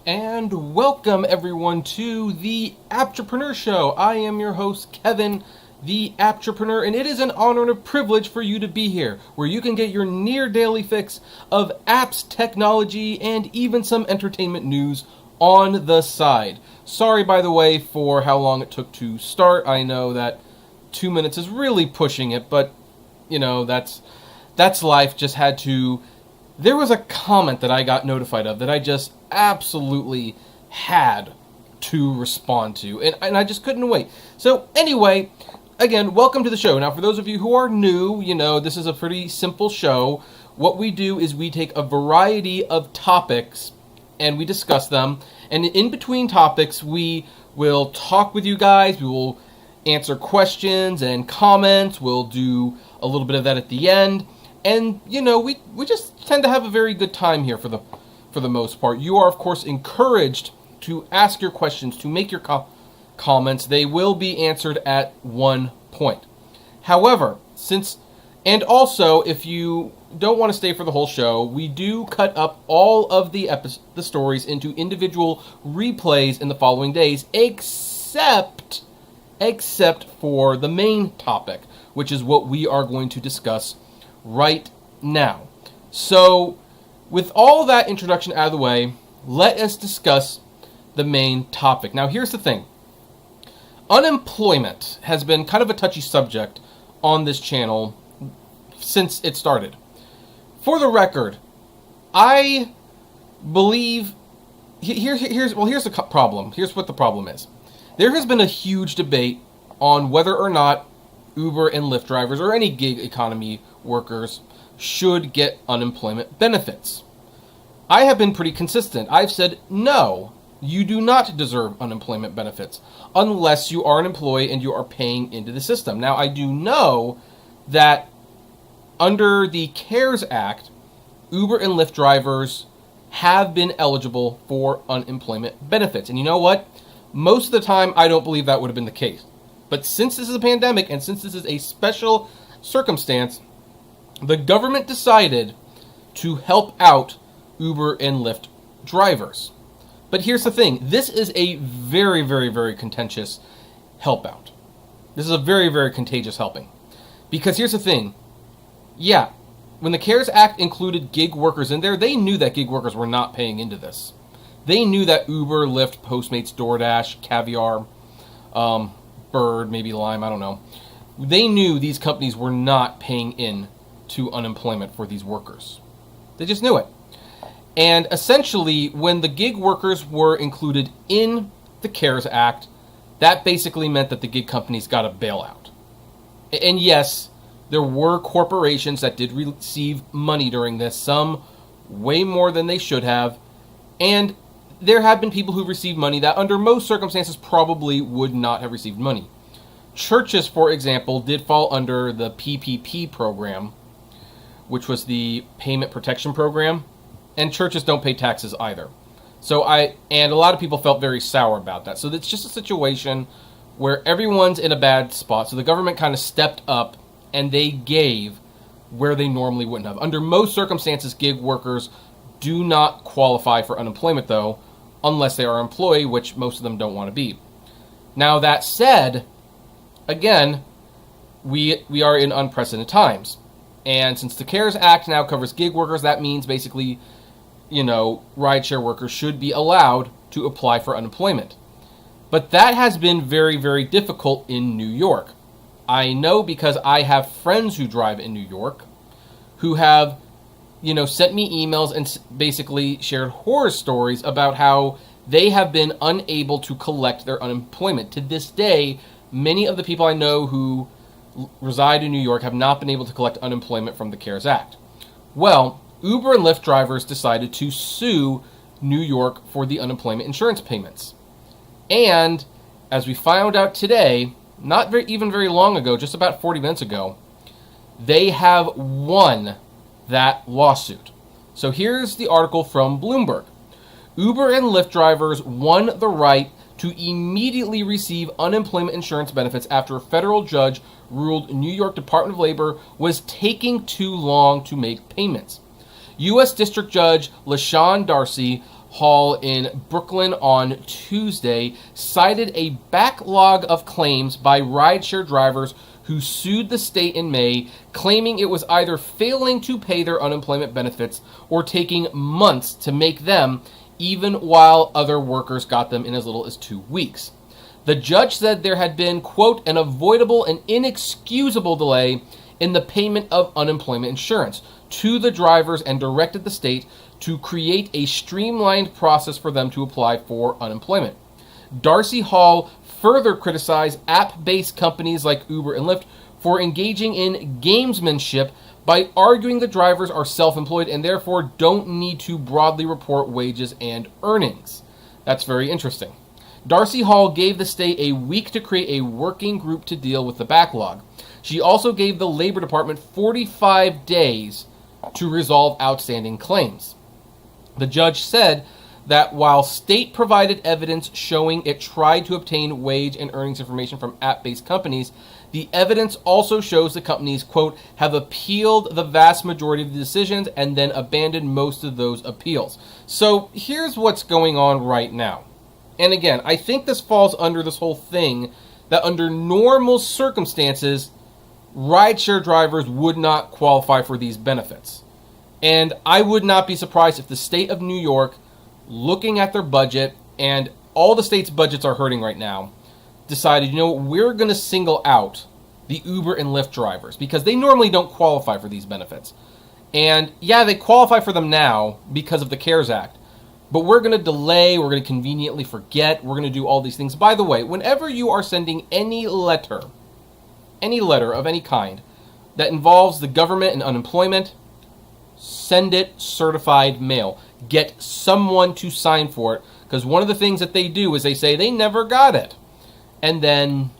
And welcome everyone to the Apptrepreneur Show. I am your host, Kevin, the Apptrepreneur, and it is an honor and a privilege for you to be here, where you can get your near daily fix of apps, technology, and even some entertainment news on the side. Sorry, by the way, for how long it took to start. I know that 2 minutes is really pushing it, but, you know, that's life. Just had to... There was a comment that I got notified of that I just absolutely had to respond to, and I just couldn't wait. So anyway, again, welcome to the show. Now, for those of you who are new, you know, this is a pretty simple show. What we do is we take a variety of topics and we discuss them, and in between topics, we will talk with you guys, we will answer questions and comments, we'll do a little bit of that at the end. And, you know, we just tend to have a very good time here for the most part. You are, of course, encouraged to ask your questions, to make your comments. They will be answered at one point. However, and also, if you don't want to stay for the whole show, we do cut up all of the stories into individual replays in the following days, except for the main topic, which is what we are going to discuss right now. So, with all that introduction out of the way, let us discuss the main topic. Now, here's the thing. Unemployment has been kind of a touchy subject on this channel since it started. For the record, I believe... Here's the problem. Here's what the problem is. There has been a huge debate on whether or not Uber and Lyft drivers or any gig economy workers should get unemployment benefits. I have been pretty consistent. I've said, no, you do not deserve unemployment benefits unless you are an employee and you are paying into the system. Now, I do know that under the CARES Act, Uber and Lyft drivers have been eligible for unemployment benefits. And you know what? Most of the time, I don't believe that would have been the case. But since this is a pandemic and since this is a special circumstance, the government decided to help out Uber and Lyft drivers. But here's the thing. This is a very, very, very contentious help out. This is a very, very contagious helping. Because here's the thing. Yeah, when the CARES Act included gig workers in there, they knew that gig workers were not paying into this. They knew that Uber, Lyft, Postmates, DoorDash, Caviar, Bird, maybe Lime, I don't know. They knew these companies were not paying in to unemployment for these workers. They just knew it. And essentially, when the gig workers were included in the CARES Act, that basically meant that the gig companies got a bailout. And yes, there were corporations that did receive money during this, some way more than they should have, and there have been people who received money that under most circumstances probably would not have received money. Churches, for example, did fall under the PPP program, which was the Payment Protection Program, and churches don't pay taxes either. And a lot of people felt very sour about that. So it's just a situation where everyone's in a bad spot. So the government kind of stepped up and they gave where they normally wouldn't have. Under most circumstances, gig workers do not qualify for unemployment, though, unless they are an employee, which most of them don't want to be. Now, that said, again, we are in unprecedented times. And since the CARES Act now covers gig workers, that means basically, you know, rideshare workers should be allowed to apply for unemployment. But that has been very, very difficult in New York. I know because I have friends who drive in New York who have, you know, sent me emails and basically shared horror stories about how they have been unable to collect their unemployment. To this day, many of the people I know who reside in New York have not been able to collect unemployment from the CARES Act. Well, Uber and Lyft drivers decided to sue New York for the unemployment insurance payments. And as we found out today, not even very long ago, just about 40 minutes ago, they have won that lawsuit. So here's the article from Bloomberg. Uber and Lyft drivers won the right to immediately receive unemployment insurance benefits after a federal judge ruled New York Department of Labor was taking too long to make payments. U.S. District Judge LaShawn Darcy Hall in Brooklyn on Tuesday cited a backlog of claims by rideshare drivers who sued the state in May, claiming it was either failing to pay their unemployment benefits or taking months to make them, even while other workers got them in as little as 2 weeks. The judge said there had been, quote, an avoidable and inexcusable delay in the payment of unemployment insurance to the drivers and directed the state to create a streamlined process for them to apply for unemployment. Darcy Hall further criticized app-based companies like Uber and Lyft for engaging in gamesmanship by arguing the drivers are self-employed and therefore don't need to broadly report wages and earnings. That's very interesting. Darcy Hall gave the state a week to create a working group to deal with the backlog. She also gave the Labor Department 45 days to resolve outstanding claims. The judge said that while state provided evidence showing it tried to obtain wage and earnings information from app-based companies, the evidence also shows the companies, quote, have appealed the vast majority of the decisions and then abandoned most of those appeals. So here's what's going on right now. And again, I think this falls under this whole thing that under normal circumstances, rideshare drivers would not qualify for these benefits. And I would not be surprised if the state of New York, looking at their budget, and all the state's budgets are hurting right now, decided, we're going to single out the Uber and Lyft drivers because they normally don't qualify for these benefits. And yeah, they qualify for them now because of the CARES Act. But we're going to delay, we're going to conveniently forget, we're going to do all these things. By the way, whenever you are sending any letter of any kind that involves the government and unemployment, send it certified mail. Get someone to sign for it, because one of the things that they do is they say they never got it. And then,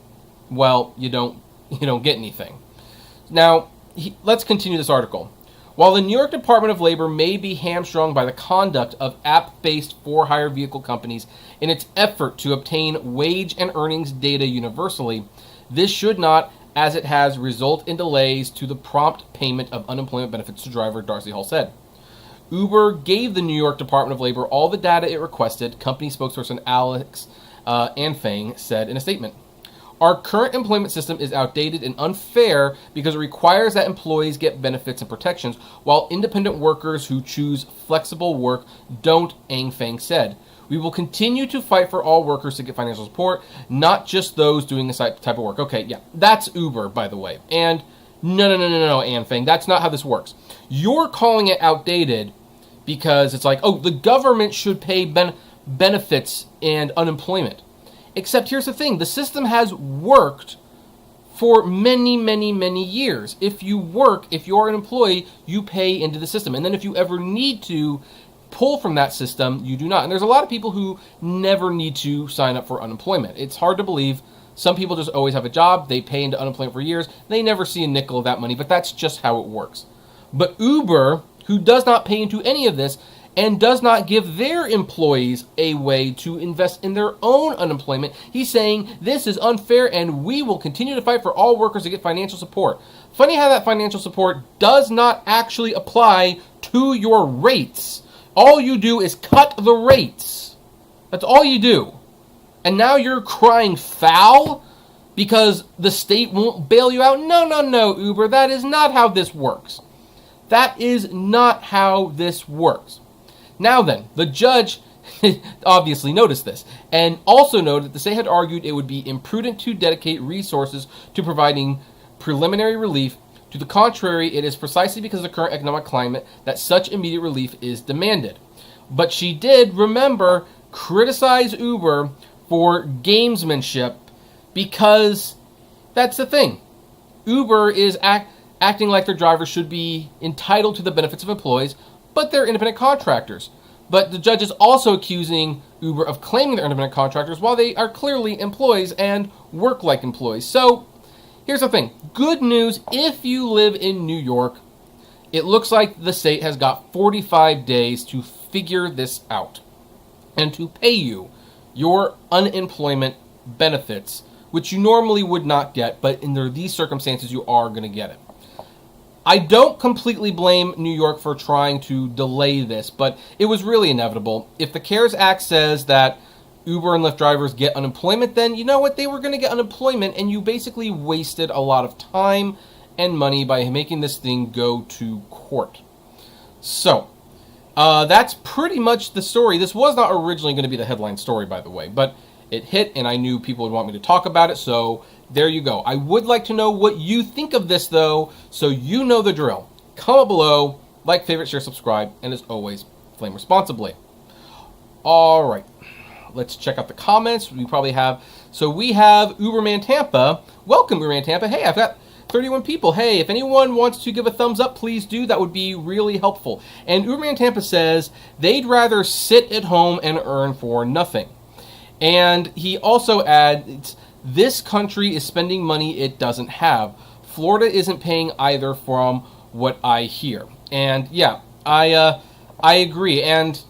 well, you don't get anything. Now, let's continue this article. While the New York Department of Labor may be hamstrung by the conduct of app-based for-hire vehicle companies in its effort to obtain wage and earnings data universally, this should not, as it has, result in delays to the prompt payment of unemployment benefits to driver, Darcy Hall said. Uber gave the New York Department of Labor all the data it requested, company spokesperson Alex Anfang said in a statement. Our current employment system is outdated and unfair because it requires that employees get benefits and protections, while independent workers who choose flexible work don't, Anfang said. We will continue to fight for all workers to get financial support, not just those doing this type of work. Okay, yeah, that's Uber, by the way. And no, Anfang, that's not how this works. You're calling it outdated because it's like, oh, the government should pay benefits and unemployment. Except here's the thing, the system has worked for many, many, many years. If you work, if you're an employee, you pay into the system. And then if you ever need to pull from that system, you do not. And there's a lot of people who never need to sign up for unemployment. It's hard to believe. Some people just always have a job, they pay into unemployment for years, they never see a nickel of that money, but that's just how it works. But Uber, who does not pay into any of this, and does not give their employees a way to invest in their own unemployment, he's saying this is unfair and we will continue to fight for all workers to get financial support. Funny how that financial support does not actually apply to your rates. All you do is cut the rates. That's all you do. And now you're crying foul because the state won't bail you out? No, Uber, that is not how this works. That is not how this works. Now then, the judge obviously noticed this, and also noted that the state had argued it would be imprudent to dedicate resources to providing preliminary relief. To the contrary, it is precisely because of the current economic climate that such immediate relief is demanded. But she did, remember, criticize Uber for gamesmanship because that's the thing. Uber is acting like their drivers should be entitled to the benefits of employees, but they're independent contractors. But the judge is also accusing Uber of claiming they're independent contractors while they are clearly employees and work like employees. So here's the thing. Good news, if you live in New York, it looks like the state has got 45 days to figure this out and to pay you your unemployment benefits, which you normally would not get, but under these circumstances, you are going to get it. I don't completely blame New York for trying to delay this, but it was really inevitable. If the CARES Act says that Uber and Lyft drivers get unemployment, then you know what? They were going to get unemployment, and you basically wasted a lot of time and money by making this thing go to court. So, that's pretty much the story. This was not originally going to be the headline story, by the way, but it hit, and I knew people would want me to talk about it, so there you go. I would like to know what you think of this, though, so you know the drill. Comment below, like, favorite, share, subscribe, and as always, flame responsibly. All right, let's check out the comments. We probably have, so we have Uberman Tampa. Welcome, Uberman Tampa. Hey, I've got 31 people. Hey, if anyone wants to give a thumbs up, please do. That would be really helpful. And Uberman Tampa says they'd rather sit at home and earn for nothing. And he also adds, this country is spending money it doesn't have. Florida isn't paying either from what I hear. And yeah, I agree. And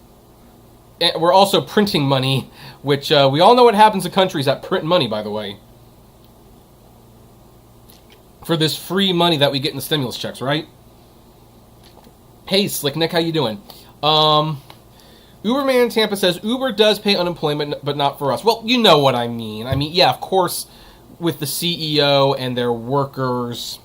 we're also printing money, which we all know what happens to countries that print money, by the way. For this free money that we get in the stimulus checks, right? Hey, Slick Nick, how you doing? Uberman Tampa says, Uber does pay unemployment, but not for us. Well, you know what I mean. I mean, yeah, of course, with the CEO and their workers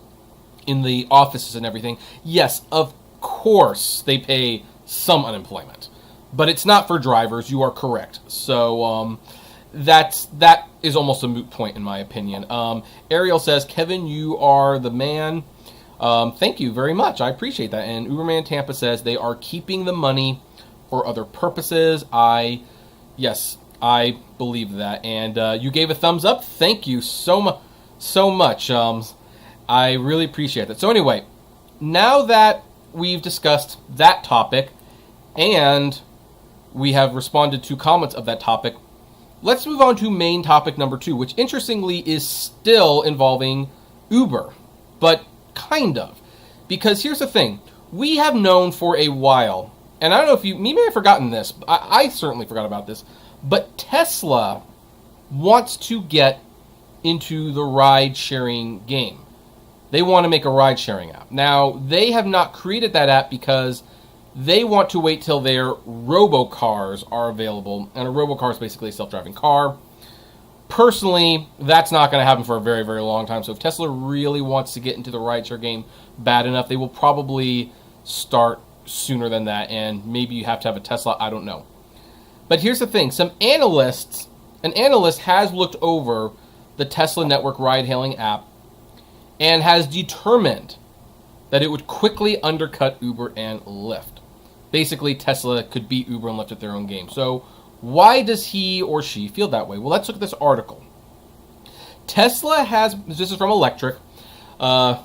in the offices and everything, yes, of course, they pay some unemployment. But it's not for drivers, you are correct. So, that is almost a moot point, in my opinion. Ariel says, Kevin, you are the man. Thank you very much. I appreciate that. And Uberman Tampa says, they are keeping the money for other purposes. Yes, I believe that. And you gave a thumbs up. Thank you so much. I really appreciate that. So anyway, now that we've discussed that topic and we have responded to comments of that topic, let's move on to main topic number 2, which interestingly is still involving Uber, but kind of. Because here's the thing. We have known for a while, and I don't know if you may have forgotten this, I certainly forgot about this, but Tesla wants to get into the ride-sharing game. They want to make a ride-sharing app. Now, they have not created that app because they want to wait till their robocars are available, and a robocar is basically a self-driving car. Personally, that's not going to happen for a very, very long time, so if Tesla really wants to get into the rideshare game bad enough, they will probably start sooner than that, and maybe you have to have a Tesla, I don't know. But here's the thing, an analyst has looked over the Tesla network ride-hailing app and has determined that it would quickly undercut Uber and Lyft. Basically, Tesla could beat Uber and Lyft at their own game. So why does he or she feel that way? Well, let's look at this article. Tesla has, this is from Electric,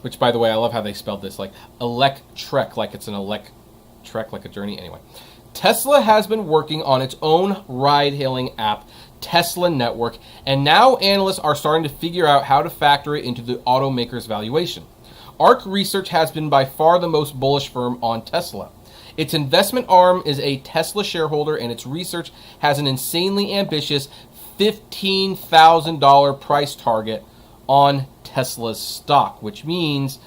which, by the way, I love how they spelled this, like Electrek, like it's an electric, like a journey. Anyway, Tesla has been working on its own ride-hailing app, Tesla Network, and now analysts are starting to figure out how to factor it into the automaker's valuation. ARC Research has been by far the most bullish firm on Tesla. Its investment arm is a Tesla shareholder, and its research has an insanely ambitious $15,000 price target on Tesla's stock, which means,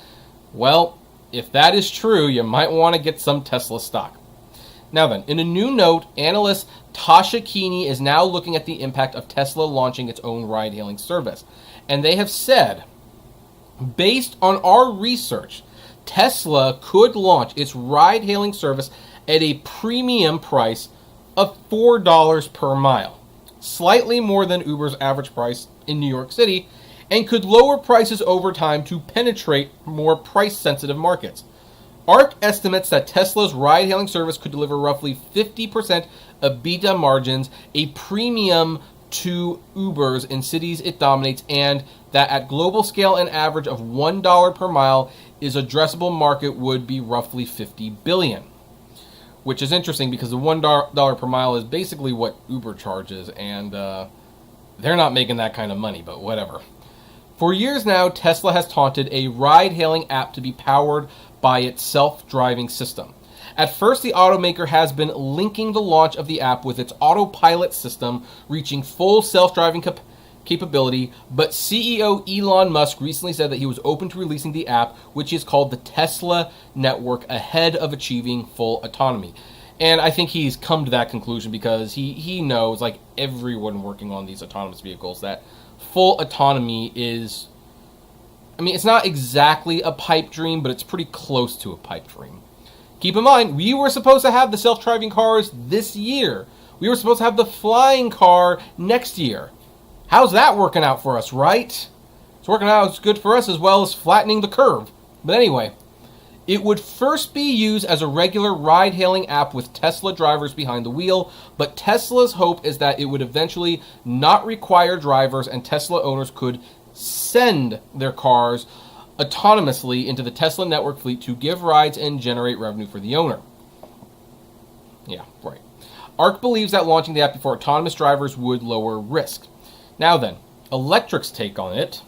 well, if that is true, you might want to get some Tesla stock. Now then, in a new note, analyst Tasha Keeney is now looking at the impact of Tesla launching its own ride-hailing service. And they have said, based on our research, Tesla could launch its ride-hailing service at a premium price of $4 per mile, slightly more than Uber's average price in New York City, and could lower prices over time to penetrate more price-sensitive markets. ARC estimates that Tesla's ride-hailing service could deliver roughly 50% EBITDA margins, a premium to Uber's in cities it dominates, and that at global scale an average of $1 per mile is addressable market would be roughly $50 billion. Which is interesting because the $1 per mile is basically what Uber charges, and they're not making that kind of money, but whatever. For years now, Tesla has taunted a ride-hailing app to be powered by its self-driving system. At first, the automaker has been linking the launch of the app with its autopilot system, reaching full self-driving capability, but CEO Elon Musk recently said that he was open to releasing the app, which is called the Tesla Network, ahead of achieving full autonomy. And I think he's come to that conclusion because he knows, like everyone working on these autonomous vehicles, that full autonomy is, I mean, it's not exactly a pipe dream, but it's pretty close to a pipe dream. Keep in mind, we were supposed to have the self-driving cars this year. We were supposed to have the flying car next year. How's that working out for us, right? It's working out as good for us as well as flattening the curve. But anyway, it would first be used as a regular ride-hailing app with Tesla drivers behind the wheel, but Tesla's hope is that it would eventually not require drivers and Tesla owners could send their cars autonomously into the Tesla network fleet to give rides and generate revenue for the owner. Yeah, right. ARC believes that launching the app before autonomous drivers would lower risk. Now then, Electric's take on it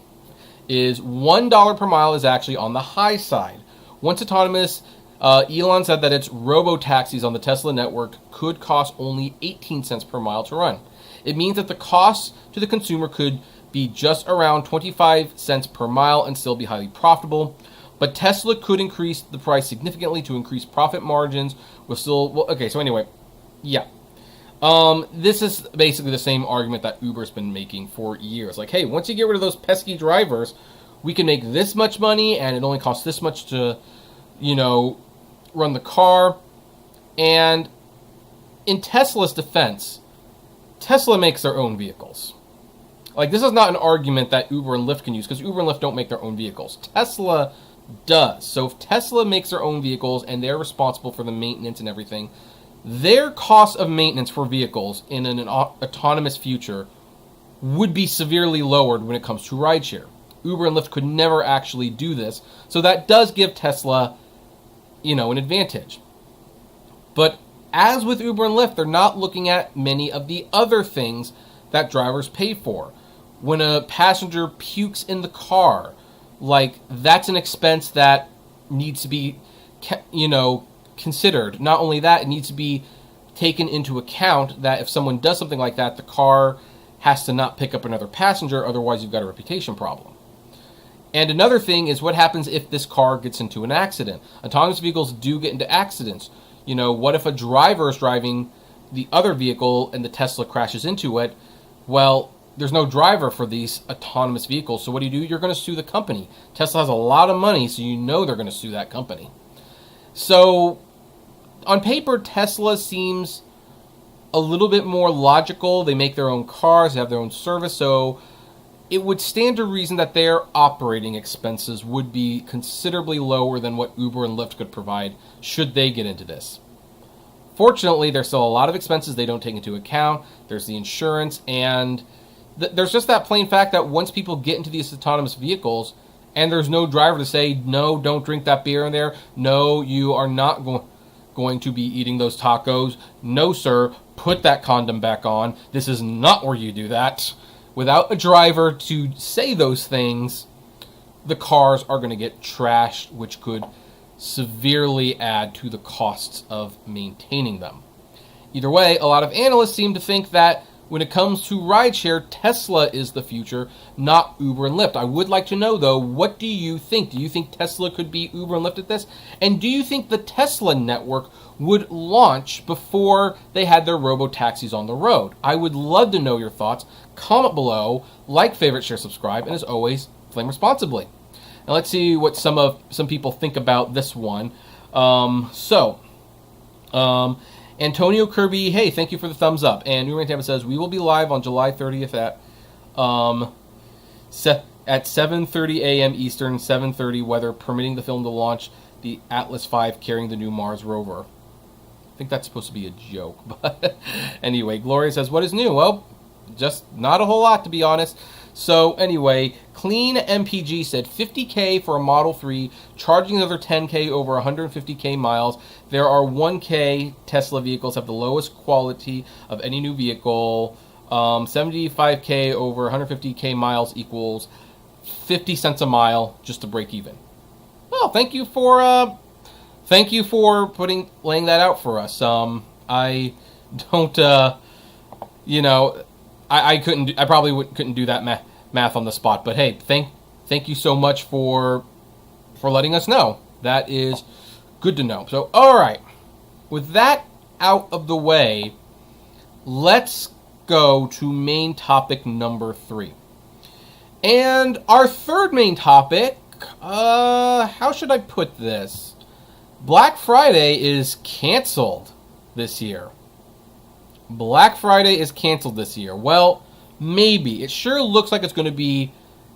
is $1 per mile is actually on the high side. Once autonomous, Elon said that its robo-taxis on the Tesla network could cost only 18 cents per mile to run. It means that the cost to the consumer could be just around 25 cents per mile and still be highly profitable. But Tesla could increase the price significantly to increase profit margins. This is basically the same argument that Uber's been making for years. Like, hey, once you get rid of those pesky drivers, we can make this much money and it only costs this much to, run the car. And in Tesla's defense, Tesla makes their own vehicles. Like, this is not an argument that Uber and Lyft can use because Uber and Lyft don't make their own vehicles. Tesla does. So if Tesla makes their own vehicles and they're responsible for the maintenance and everything, their cost of maintenance for vehicles in an autonomous future would be severely lowered when it comes to rideshare. Uber and Lyft could never actually do this, so that does give Tesla, an advantage. But as with Uber and Lyft, they're not looking at many of the other things that drivers pay for. When a passenger pukes in the car, that's an expense that needs to be, considered. Not only that, it needs to be taken into account that if someone does something like that, the car has to not pick up another passenger, otherwise you've got a reputation problem. And another thing is what happens if this car gets into an accident. Autonomous vehicles do get into accidents. What if a driver is driving the other vehicle and the Tesla crashes into it? Well, there's no driver for these autonomous vehicles, so what do? You're going to sue the company. Tesla has a lot of money, so they're going to sue that company. So on paper, Tesla seems a little bit more logical. They make their own cars, they have their own service, so it would stand to reason that their operating expenses would be considerably lower than what Uber and Lyft could provide should they get into this. Fortunately, there's still a lot of expenses they don't take into account. There's the insurance, and there's just that plain fact that once people get into these autonomous vehicles and there's no driver to say, no, don't drink that beer in there. No, you are not going to be eating those tacos. No, sir, put that condom back on. This is not where you do that. Without a driver to say those things, the cars are going to get trashed, which could severely add to the costs of maintaining them. Either way, a lot of analysts seem to think that when it comes to rideshare, Tesla is the future, not Uber and Lyft. I would like to know, though, what do you think? Do you think Tesla could beat Uber and Lyft at this? And do you think the Tesla network would launch before they had their robo-taxis on the road? I would love to know your thoughts. Comment below, like, favorite, share, subscribe, and as always, flame responsibly. Now let's see what some people think about this one. Antonio Kirby, hey, thank you for the thumbs up. And New Rain Tampa says, we will be live on July 30th at 7:30 a.m. Eastern, 7:30 weather permitting the film to launch the Atlas V carrying the new Mars rover. I think that's supposed to be a joke. But anyway, Gloria says, what is new? Well, just not a whole lot, to be honest. So anyway, Clean MPG said $50K for a Model 3, charging another $10K over 150K miles. There are 1K Tesla vehicles have the lowest quality of any new vehicle. 75K over 150K miles equals 50 cents a mile just to break even. Well, thank you for laying that out for us. I don't I probably couldn't do that math on the spot. But hey, thank you so much for letting us know. That is good to know. So, all right, with that out of the way, let's go to main topic number 3. And our third main topic, how should I put this? Black Friday is canceled this year. Black Friday is canceled this year. Well, maybe. It sure looks like it's going to be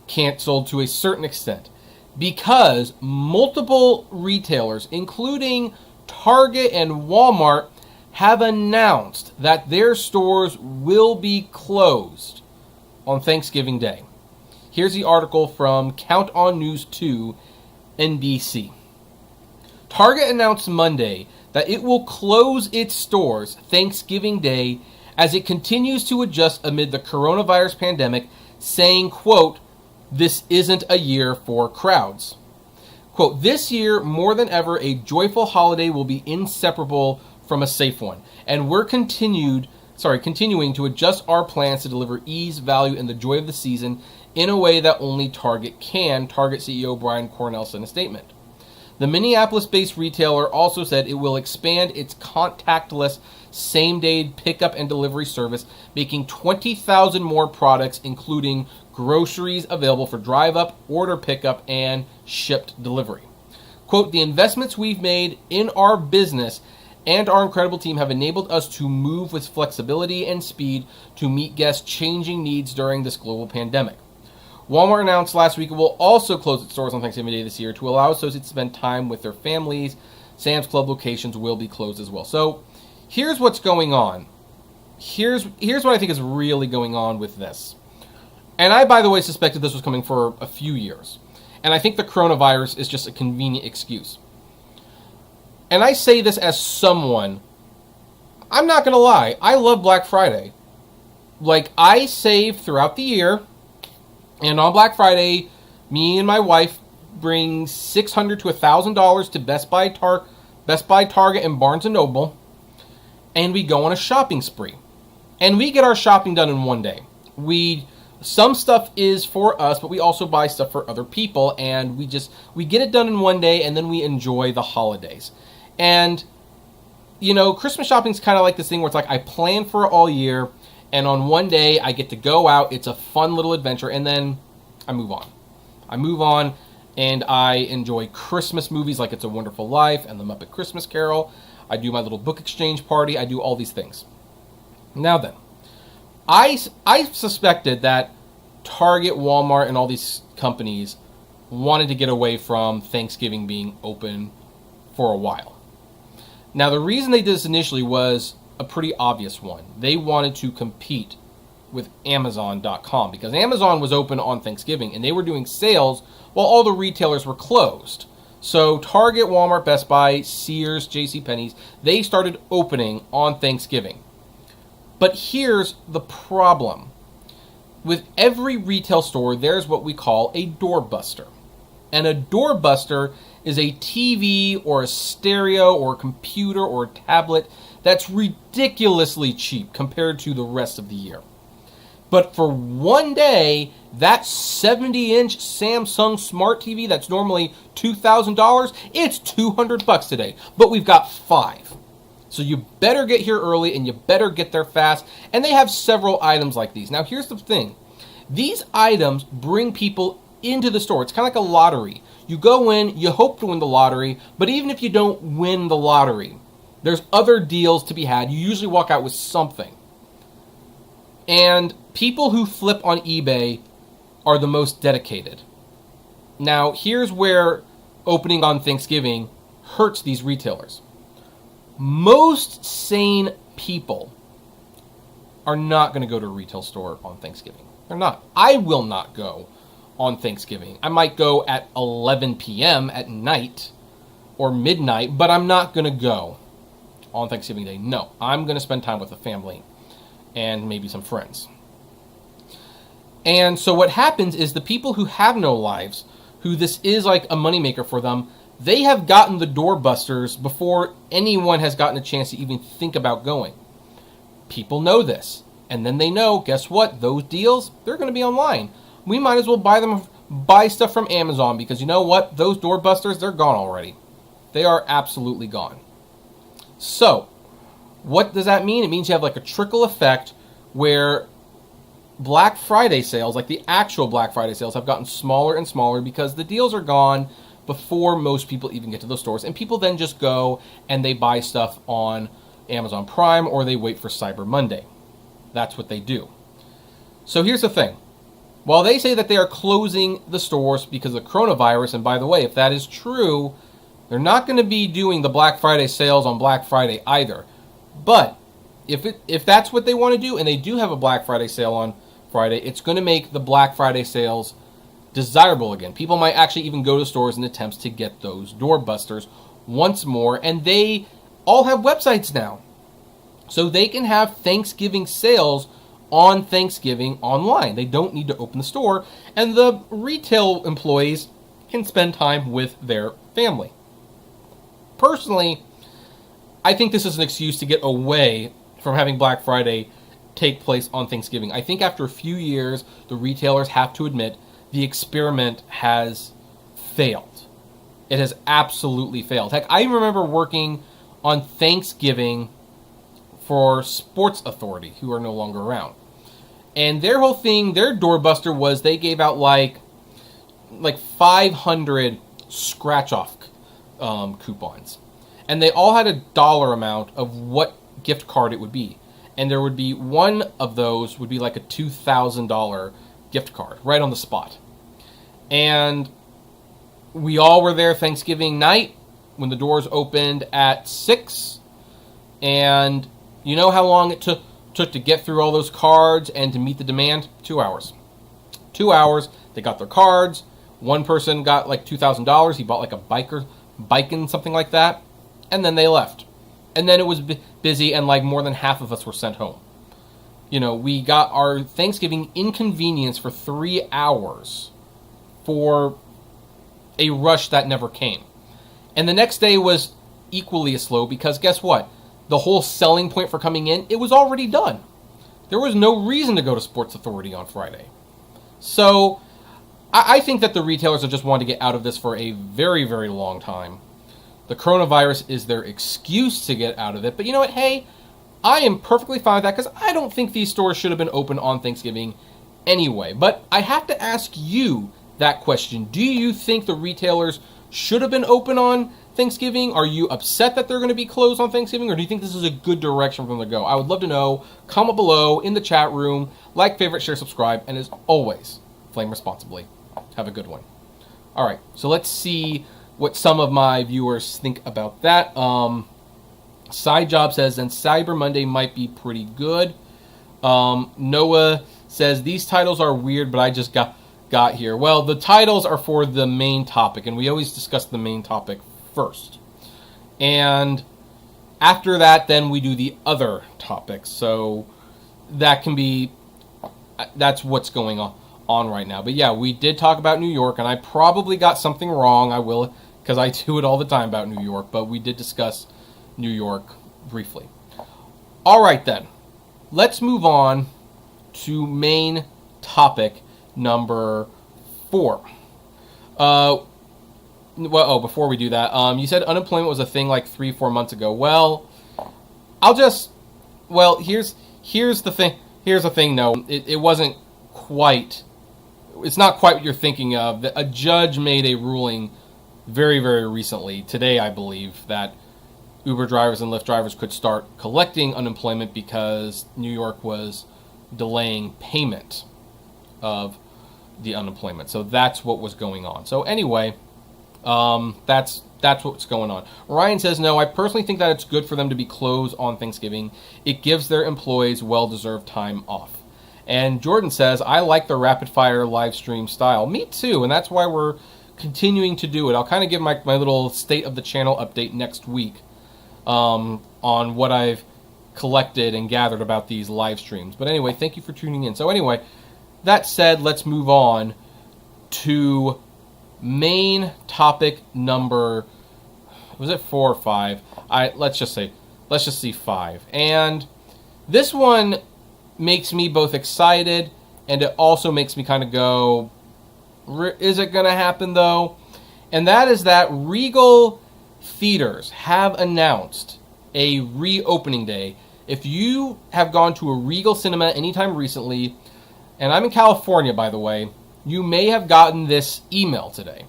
canceled to a certain extent because multiple retailers, including Target and Walmart, have announced that their stores will be closed on Thanksgiving Day. Here's the article from Count On News 2, NBC. Target announced Monday that it will close its stores Thanksgiving Day as it continues to adjust amid the coronavirus pandemic, saying, quote, "This isn't a year for crowds." Quote, "This year, more than ever, a joyful holiday will be inseparable from a safe one, and we're continuing to adjust our plans to deliver ease, value, and the joy of the season in a way that only Target can," Target CEO Brian Cornell said in a statement. The Minneapolis-based retailer also said it will expand its contactless same-day pickup and delivery service, making 20,000 more products, including groceries, available for drive-up, order pickup, and shipped delivery. Quote, "The investments we've made in our business and our incredible team have enabled us to move with flexibility and speed to meet guests' changing needs during this global pandemic." Walmart announced last week it will also close its stores on Thanksgiving Day this year to allow associates to spend time with their families. Sam's Club locations will be closed as well. So here's what's going on. Here's what I think is really going on with this. And I, by the way, suspected this was coming for a few years. And I think the coronavirus is just a convenient excuse. And I say this as someone, I'm not going to lie, I love Black Friday. Like, I save throughout the year. And on Black Friday, me and my wife bring $600 to $1,000 to Best Buy, Target, and Barnes & Noble, and we go on a shopping spree. And we get our shopping done in one day. Some stuff is for us, but we also buy stuff for other people, and we get it done in one day, and then we enjoy the holidays. And, you know, Christmas shopping is kind of like this thing where it's like I plan for it all year, and on one day, I get to go out. It's a fun little adventure, and then I move on. And I enjoy Christmas movies like It's a Wonderful Life and The Muppet Christmas Carol. I do my little book exchange party. I do all these things. Now then, I suspected that Target, Walmart, and all these companies wanted to get away from Thanksgiving being open for a while. Now, the reason they did this initially was a pretty obvious one. They wanted to compete with Amazon.com because Amazon was open on Thanksgiving and they were doing sales while all the retailers were closed. So Target, Walmart, Best Buy, Sears, JCPenney's, they started opening on Thanksgiving. But here's the problem. With every retail store, there's what we call a doorbuster. And a doorbuster is a TV or a stereo or a computer or a tablet that's ridiculously cheap compared to the rest of the year. But for one day, that 70-inch Samsung Smart TV that's normally $2,000, it's $200 today. But we've got 5. So you better get here early and you better get there fast. And they have several items like these. Now here's the thing. These items bring people into the store. It's kind of like a lottery. You go in, you hope to win the lottery, but even if you don't win the lottery, there's other deals to be had. You usually walk out with something. And people who flip on eBay are the most dedicated. Now, here's where opening on Thanksgiving hurts these retailers. Most sane people are not going to go to a retail store on Thanksgiving. They're not. I will not go on Thanksgiving. I might go at 11 p.m. at night or midnight, but I'm not going to go on Thanksgiving Day. No, I'm going to spend time with the family and maybe some friends. And so what happens is the people who have no lives, who this is like a moneymaker for them, they have gotten the doorbusters before anyone has gotten a chance to even think about going. People know this. And then they know, guess what? Those deals, they're going to be online. We might as well buy stuff from Amazon because you know what? Those doorbusters, they're gone already. They are absolutely gone. So, what does that mean? It means you have like a trickle effect where Black Friday sales, like the actual Black Friday sales, have gotten smaller and smaller because the deals are gone before most people even get to those stores. And people then just go and they buy stuff on Amazon Prime or they wait for Cyber Monday. That's what they do. So here's the thing. While they say that they are closing the stores because of the coronavirus, and by the way, if that is true, they're not going to be doing the Black Friday sales on Black Friday either. But if that's what they want to do, and they do have a Black Friday sale on Friday, it's going to make the Black Friday sales desirable again. People might actually even go to stores in attempts to get those doorbusters once more, and they all have websites now. So they can have Thanksgiving sales on Thanksgiving online. They don't need to open the store, and the retail employees can spend time with their family. Personally, I think this is an excuse to get away from having Black Friday take place on Thanksgiving. I think after a few years, the retailers have to admit the experiment has failed. It has absolutely failed. Heck, I remember working on Thanksgiving for Sports Authority, who are no longer around. And their whole thing, their doorbuster was they gave out like 500 scratch-off coupons. And they all had a dollar amount of what gift card it would be. And there would be one of those would be like a $2,000 gift card right on the spot. And we all were there Thanksgiving night when the doors opened at 6. And you know how long it took to get through all those cards and to meet the demand? 2 hours. 2 hours. They got their cards. One person got like $2,000. He bought like a bike and something like that. And then they left. And then it was busy and like more than half of us were sent home. You know, we got our Thanksgiving inconvenience for 3 hours for a rush that never came. And the next day was equally as slow because guess what? The whole selling point for coming in, it was already done. There was no reason to go to Sports Authority on Friday. So I think that the retailers have just wanted to get out of this for a very, very long time. The coronavirus is their excuse to get out of it. But you know what? Hey, I am perfectly fine with that because I don't think these stores should have been open on Thanksgiving anyway. But I have to ask you that question. Do you think the retailers should have been open on Thanksgiving? Are you upset that they're going to be closed on Thanksgiving? Or do you think this is a good direction for them to go? I would love to know. Comment below in the chat room. Like, favorite, share, subscribe. And as always, flame responsibly. Have a good one. All right, so let's see what some of my viewers think about that. Side Job says, and Cyber Monday might be pretty good. Noah says, these titles are weird, but I just got here. Well, the titles are for the main topic, and we always discuss the main topic first. And after that, then we do the other topics. So that can be, that's what's going on right now. But yeah, we did talk about New York, and I probably got something wrong. I will, because I do it all the time about New York, but we did discuss New York briefly. All right, then. Let's move on to main topic number 4. Before we do that, you said unemployment was a thing like 3-4 months ago. Well, here's the thing. Here's the thing, no. It wasn't quite, it's not quite what you're thinking of. A judge made a ruling very, very recently, today I believe, that Uber drivers and Lyft drivers could start collecting unemployment because New York was delaying payment of the unemployment. So that's what was going on. So anyway, that's what's going on. Ryan says, no, I personally think that it's good for them to be closed on Thanksgiving. It gives their employees well-deserved time off. And Jordan says, I like the rapid-fire live stream style. Me too, and that's why we're continuing to do it. I'll kind of give my little state of the channel update next week on what I've collected and gathered about these live streams. But anyway, thank you for tuning in. So anyway, that said, let's move on to main topic number, was it 4 or 5? Let's just see 5. And this one makes me both excited, and it also makes me kind of go, is it going to happen though? And that is that Regal theaters have announced a reopening day. If you have gone to a Regal cinema anytime recently, and I'm in California, by the way, you may have gotten this email today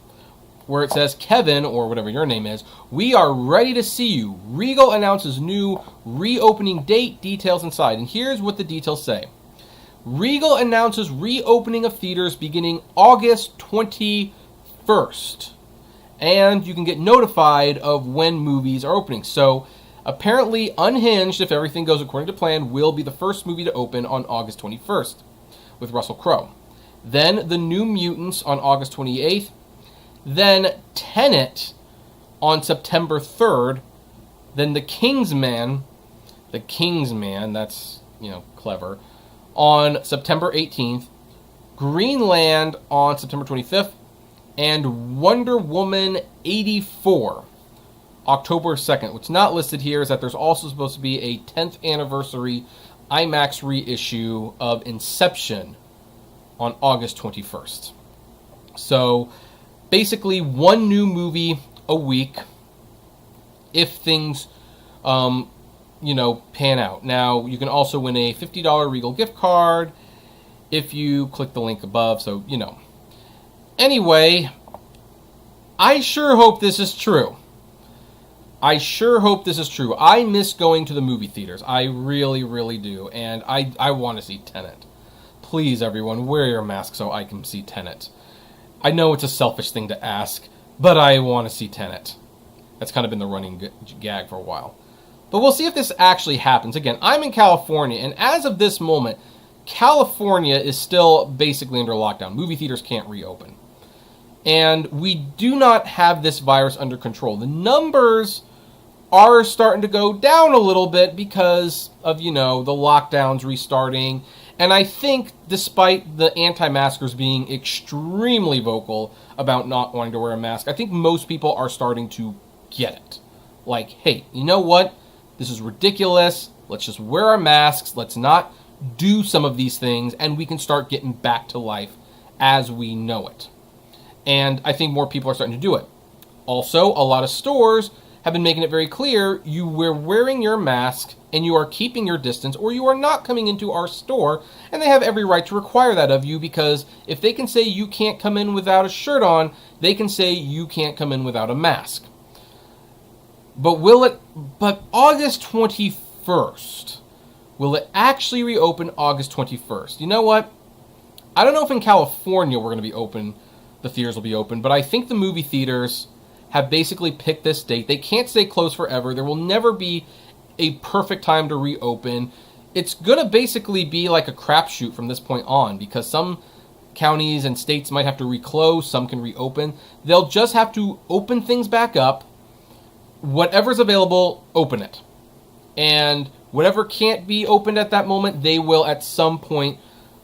where it says, Kevin, or whatever your name is, we are ready to see you. Regal announces new reopening date, details inside. And here's what the details say. Regal announces reopening of theaters beginning August 21st. And you can get notified of when movies are opening. So apparently Unhinged, if everything goes according to plan, will be the first movie to open on August 21st with Russell Crowe. Then The New Mutants on August 28th. Then Tenet on September 3rd. Then The Kingsman, that's, clever, on September 18th. Greenland on September 25th. And Wonder Woman 84, October 2nd. What's not listed here is that there's also supposed to be a 10th anniversary IMAX reissue of Inception on August 21st. So basically one new movie a week if things, pan out. Now, you can also win a $50 Regal gift card if you click the link above, so, Anyway, I sure hope this is true. I miss going to the movie theaters. I really, really do. And I want to see Tenet. Please, everyone, wear your mask so I can see Tenet. I know it's a selfish thing to ask, but I want to see Tenet. That's kind of been the running gag for a while. But we'll see if this actually happens. Again, I'm in California, and as of this moment, California is still basically under lockdown. Movie theaters can't reopen. And we do not have this virus under control. The numbers are starting to go down a little bit because of, the lockdowns restarting. And I think despite the anti-maskers being extremely vocal about not wanting to wear a mask, I think most people are starting to get it. Like, hey, you know what? This is ridiculous. Let's just wear our masks. Let's not do some of these things, and we can start getting back to life as we know it. And I think more people are starting to do it. Also, a lot of stores have been making it very clear you were wearing your mask and you are keeping your distance, or you are not coming into our store, and they have every right to require that of you, because if they can say you can't come in without a shirt on, they can say you can't come in without a mask. But August 21st, will it actually reopen August 21st? You know what? I don't know if in California we're going to be open, the theaters will be open, but I think the movie theaters have basically picked this date. They can't stay closed forever. There will never be a perfect time to reopen. It's going to basically be like a crapshoot from this point on, because some counties and states might have to reclose, some can reopen. They'll just have to open things back up. Whatever's available, open it. And whatever can't be opened at that moment, they will at some point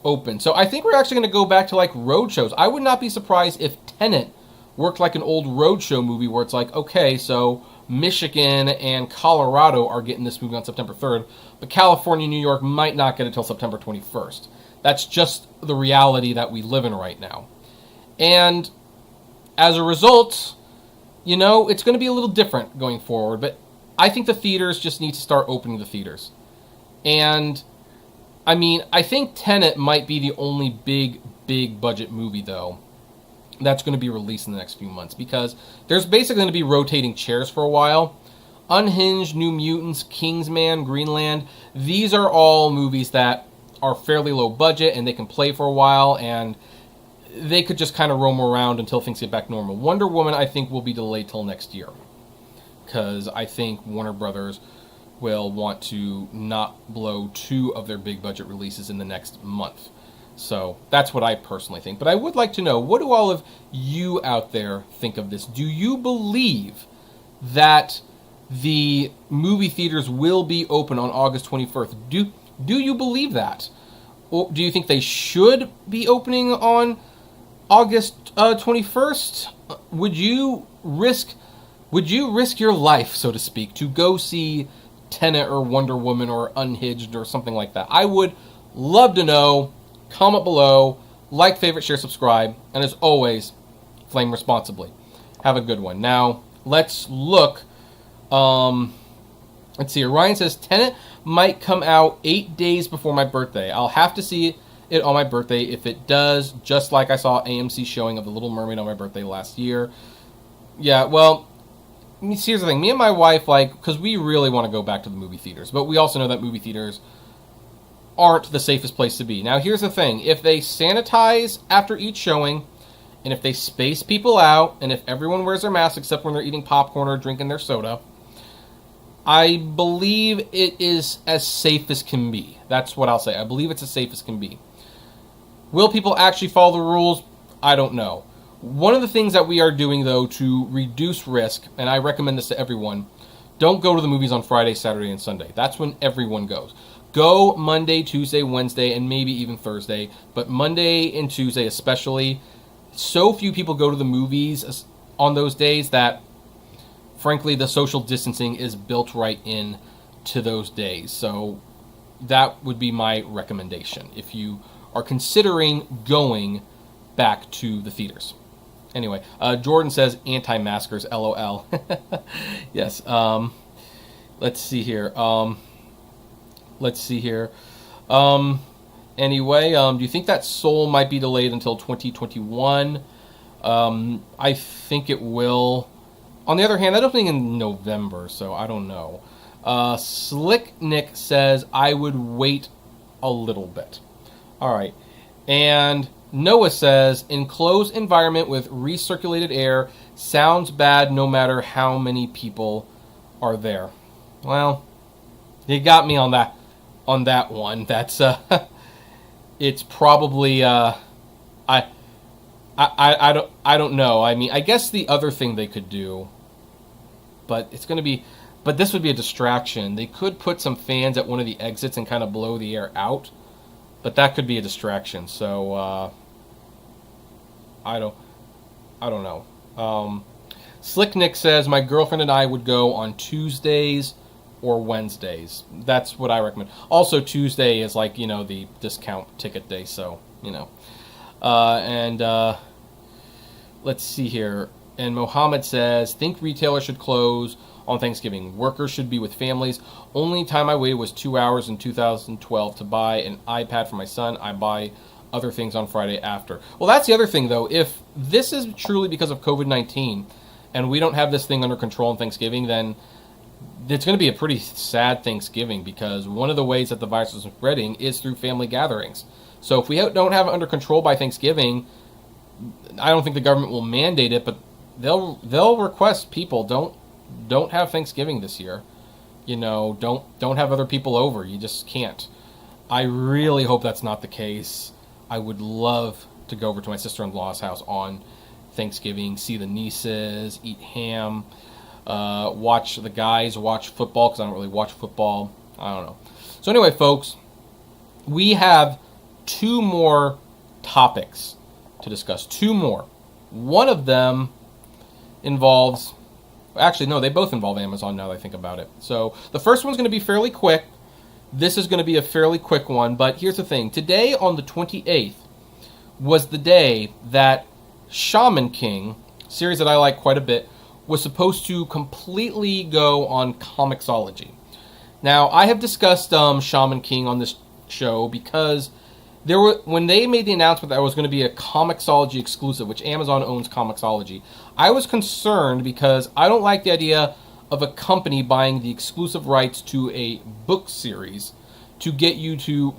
open. So I think we're actually going to go back to like road shows. I would not be surprised if Tenet worked like an old roadshow movie where it's like, okay, so Michigan and Colorado are getting this movie on September 3rd, but California and New York might not get it until September 21st. That's just the reality that we live in right now. And as a result, it's going to be a little different going forward, but I think the theaters just need to start opening the theaters. And I think Tenet might be the only big budget movie, though, that's going to be released in the next few months, because there's basically going to be rotating chairs for a while. Unhinged, New Mutants, Kingsman, Greenland, these are all movies that are fairly low budget and they can play for a while, and they could just kind of roam around until things get back normal. Wonder Woman, I think, will be delayed till next year, because I think Warner Brothers will want to not blow two of their big budget releases in the next month. So that's what I personally think. But I would like to know, what do all of you out there think of this? Do you believe that the movie theaters will be open on August 21st? Do you believe that? Or do you think they should be opening on August 21st? Would you risk your life, so to speak, to go see Tenet or Wonder Woman or Unhinged or something like that? I would Love to know. Comment below. Like, favorite, share, subscribe. And as always, flame responsibly. Have a good one. Now, let's look. Let's see. Ryan says, Tenet might come out 8 days before my birthday. I'll have to see it on my birthday. If it does, just like I saw AMC showing of The Little Mermaid on my birthday last year. Yeah, well, here's the thing. Me and my wife, because we really want to go back to the movie theaters, but we also know that movie theaters aren't the safest place to be. Now, here's the thing. If they sanitize after each showing, and if they space people out, and if everyone wears their mask except when they're eating popcorn or drinking their soda, I believe it is as safe as can be. That's what I'll say. I believe it's as safe as can be. Will people actually follow the rules? I don't know. One of the things that we are doing, though, to reduce risk, and I recommend this to everyone, don't go to the movies on Friday, Saturday, and Sunday. That's when everyone goes. Go Monday, Tuesday, Wednesday, and maybe even Thursday. But Monday and Tuesday especially, so few people go to the movies on those days that, frankly, the social distancing is built right in to those days. So that would be my recommendation if you are considering going back to the theaters. Anyway, Jordan says anti-maskers, LOL. Yes. Let's see here. Anyway, do you think that Soul might be delayed until 2021? I think it will. On the other hand, I don't think in November, so I don't know. Slick Nick says, I would wait a little bit. All right. And Noah says, enclosed environment with recirculated air sounds bad no matter how many people are there. Well, you got me on that one. That's it's probably I don't know. I mean, I guess the other thing they could do, but this would be a distraction. They could put some fans at one of the exits and kind of blow the air out, but that could be a distraction. So I don't know. Slick Nick says, my girlfriend and I would go on Tuesdays or Wednesdays. That's what I recommend. Also, Tuesday is the discount ticket day, so, let's see here. And Mohammed says, think retailers should close on Thanksgiving. Workers should be with families. Only time I waited was 2 hours in 2012 to buy an iPad for my son. I buy other things on Friday after. Well, that's the other thing, though. If this is truly because of COVID-19 and we don't have this thing under control on Thanksgiving, then it's going to be a pretty sad Thanksgiving, because one of the ways that the virus is spreading is through family gatherings. So if we don't have it under control by Thanksgiving, I don't think the government will mandate it, but they'll request people don't have Thanksgiving this year. Don't have other people over. You just can't. I really hope that's not the case. I would love to go over to my sister-in-law's house on Thanksgiving, see the nieces, eat ham, watch the guys watch football, because I don't really watch football. I don't know. So anyway, folks, we have 2 more topics to discuss. 2 more. One of them involves... Actually, no, they both involve Amazon now that I think about it. So the first one's going to be fairly quick. This is going to be a fairly quick one, but here's the thing. Today, on the 28th, was the day that Shaman King, series that I like quite a bit, was supposed to completely go on Comixology. Now, I have discussed Shaman King on this show because when they made the announcement that it was going to be a Comixology exclusive, which Amazon owns Comixology, I was concerned because I don't like the idea of a company buying the exclusive rights to a book series to get you to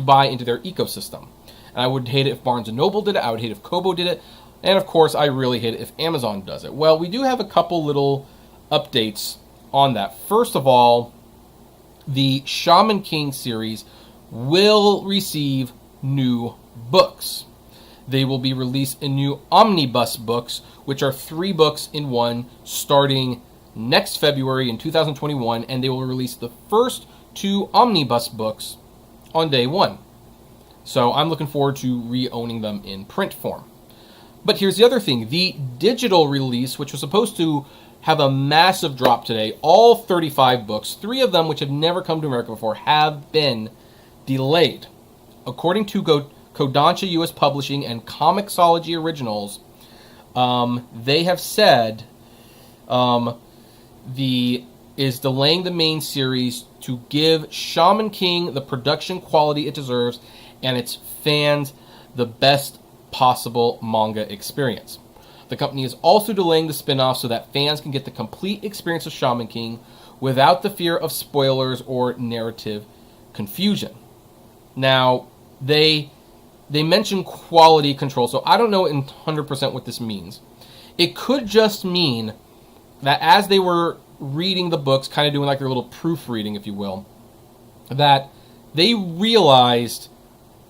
buy into their ecosystem. And I would hate it if Barnes & Noble did it. I would hate if Kobo did it. And, of course, I really hate it if Amazon does it. Well, we do have a couple little updates on that. First of all, the Shaman King series will receive new books. They will be released in new omnibus books, which are 3 books in one, starting next February in 2021, and they will release the first 2 omnibus books on day 1. So I'm looking forward to re-owning them in print form. But here's the other thing. The digital release, which was supposed to have a massive drop today, all 35 books, 3 of them which have never come to America before, have been delayed. According to Kodansha US Publishing and Comixology Originals, they have said is delaying the main series to give Shaman King the production quality it deserves and its fans the best possible manga experience. The company is also delaying the spin-off so that fans can get the complete experience of Shaman King without the fear of spoilers or narrative confusion. Now, they mention quality control, so I don't know 100% what this means. It could just mean that as they were reading the books, kind of doing like their little proofreading, if you will, that they realized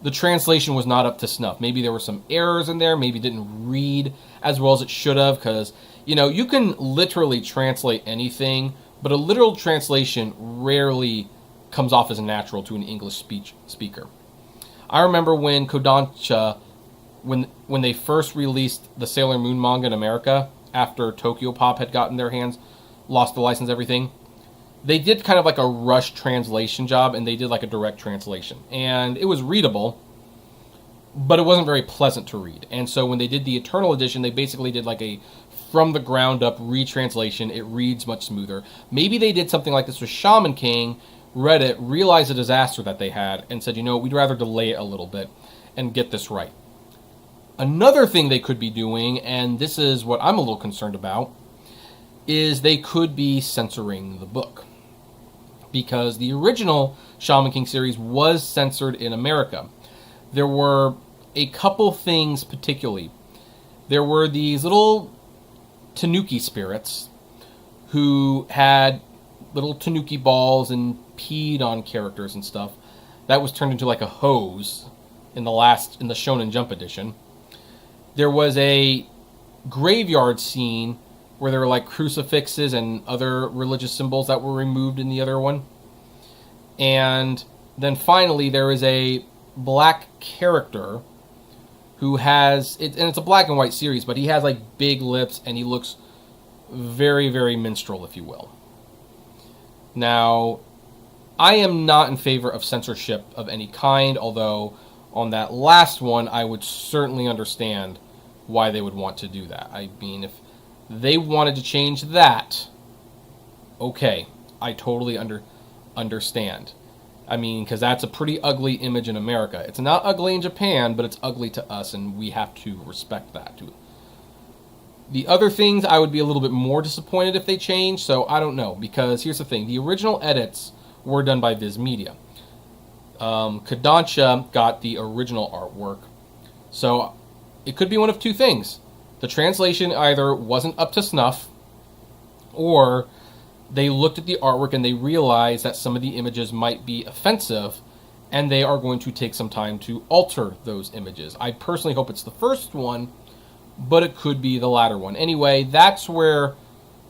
the translation was not up to snuff. Maybe there were some errors in there, maybe didn't read as well as it should have, because, you can literally translate anything, but a literal translation rarely comes off as natural to an English speaker. I remember when Kodansha, when they first released the Sailor Moon manga in America, after Tokyo Pop had gotten their hands, lost the license, everything, they did kind of like a rush translation job, and they did like a direct translation. And it was readable, but it wasn't very pleasant to read. And so when they did the Eternal Edition, they basically did like a from the ground up retranslation. It reads much smoother. Maybe they did something like this with Shaman King, read it, realized the disaster that they had, and said, we'd rather delay it a little bit and get this right. Another thing they could be doing, and this is what I'm a little concerned about, is they could be censoring the book. Because the original Shaman King series was censored in America. There were a couple things particularly. There were these little tanuki spirits who had little tanuki balls and peed on characters and stuff. That was turned into like a hose in the Shonen Jump edition. There was a graveyard scene where there were like crucifixes and other religious symbols that were removed in the other one. And then finally there is a black character who has, and it's a black and white series, but he has like big lips and he looks very, very minstrel, if you will. Now, I am not in favor of censorship of any kind, although on that last one, I would certainly understand why they would want to do that. I mean, if they wanted to change that, okay, I totally understand. I mean, because that's a pretty ugly image in America. It's not ugly in Japan, but it's ugly to us, and we have to respect that too. The other things, I would be a little bit more disappointed if they changed, so I don't know, because here's the thing. The original edits were done by Viz Media. Kodansha got the original artwork, so it could be one of two things. The translation either wasn't up to snuff, or they looked at the artwork and they realized that some of the images might be offensive, and they are going to take some time to alter those images. I personally hope it's the first one, but it could be the latter one. Anyway, that's the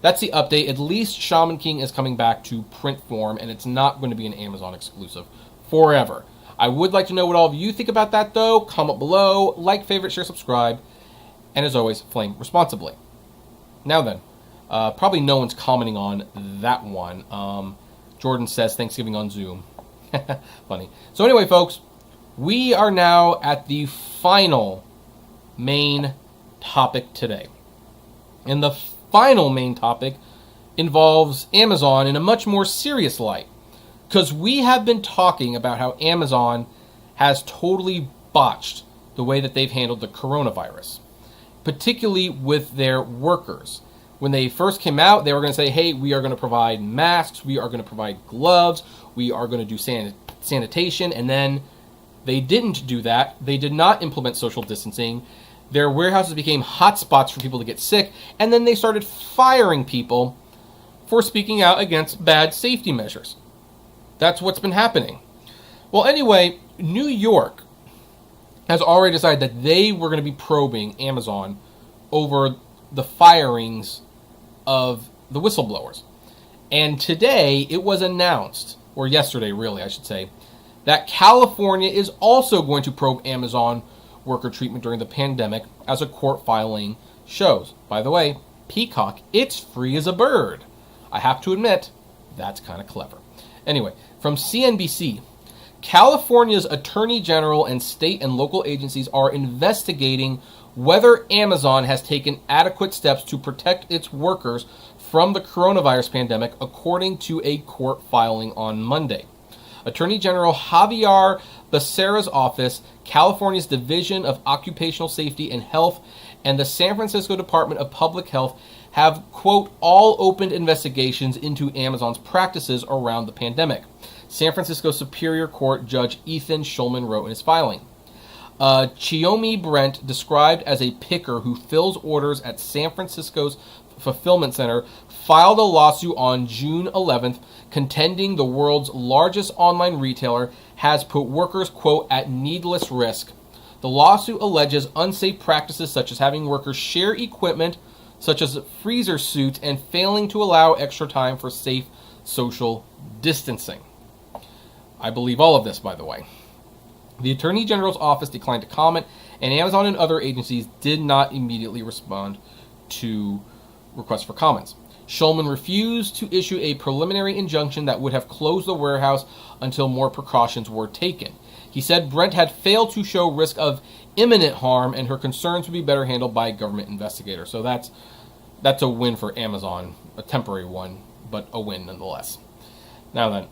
update. At least Shaman King is coming back to print form, and it's not going to be an Amazon exclusive forever. I would like to know what all of you think about that, though. Comment below, like, favorite, share, subscribe, and as always, flame responsibly. Now then, probably no one's commenting on that one. Jordan says Thanksgiving on Zoom. Funny. So anyway, folks, we are now at the final main topic today. And the final main topic involves Amazon in a much more serious light. Because we have been talking about how Amazon has totally botched the way that they've handled the coronavirus, particularly with their workers. When they first came out, they were going to say, hey, we are going to provide masks, we are going to provide gloves, we are going to do sanitation, and then they didn't do that. They did not implement social distancing. Their warehouses became hotspots for people to get sick, and then they started firing people for speaking out against bad safety measures. That's what's been happening. Well, anyway, New York has already decided that they were going to be probing Amazon over the firings of the whistleblowers. And today it was announced, or yesterday really I should say, that California is also going to probe Amazon worker treatment during the pandemic, as a court filing shows. By the way, Peacock, it's free as a bird. I have to admit, that's kind of clever. Anyway, from CNBC, California's Attorney General and state and local agencies are investigating whether Amazon has taken adequate steps to protect its workers from the coronavirus pandemic, according to a court filing on Monday. Attorney General Javier Becerra's office, California's Division of Occupational Safety and Health, and the San Francisco Department of Public Health have, quote, all opened investigations into Amazon's practices around the pandemic. San Francisco Superior Court Judge Ethan Schulman wrote in his filing. Chiomi Brent, described as a picker who fills orders at San Francisco's fulfillment center, filed a lawsuit on June 11th, contending the world's largest online retailer has put workers, quote, at needless risk. The lawsuit alleges unsafe practices such as having workers share equipment, such as freezer suits, and failing to allow extra time for safe social distancing. I believe all of this, by the way. The Attorney General's office declined to comment, and Amazon and other agencies did not immediately respond to requests for comments. Schulman refused to issue a preliminary injunction that would have closed the warehouse until more precautions were taken. He said Brent had failed to show risk of imminent harm, and her concerns would be better handled by a government investigator. So that's a win for Amazon, a temporary one, but a win nonetheless. Now then,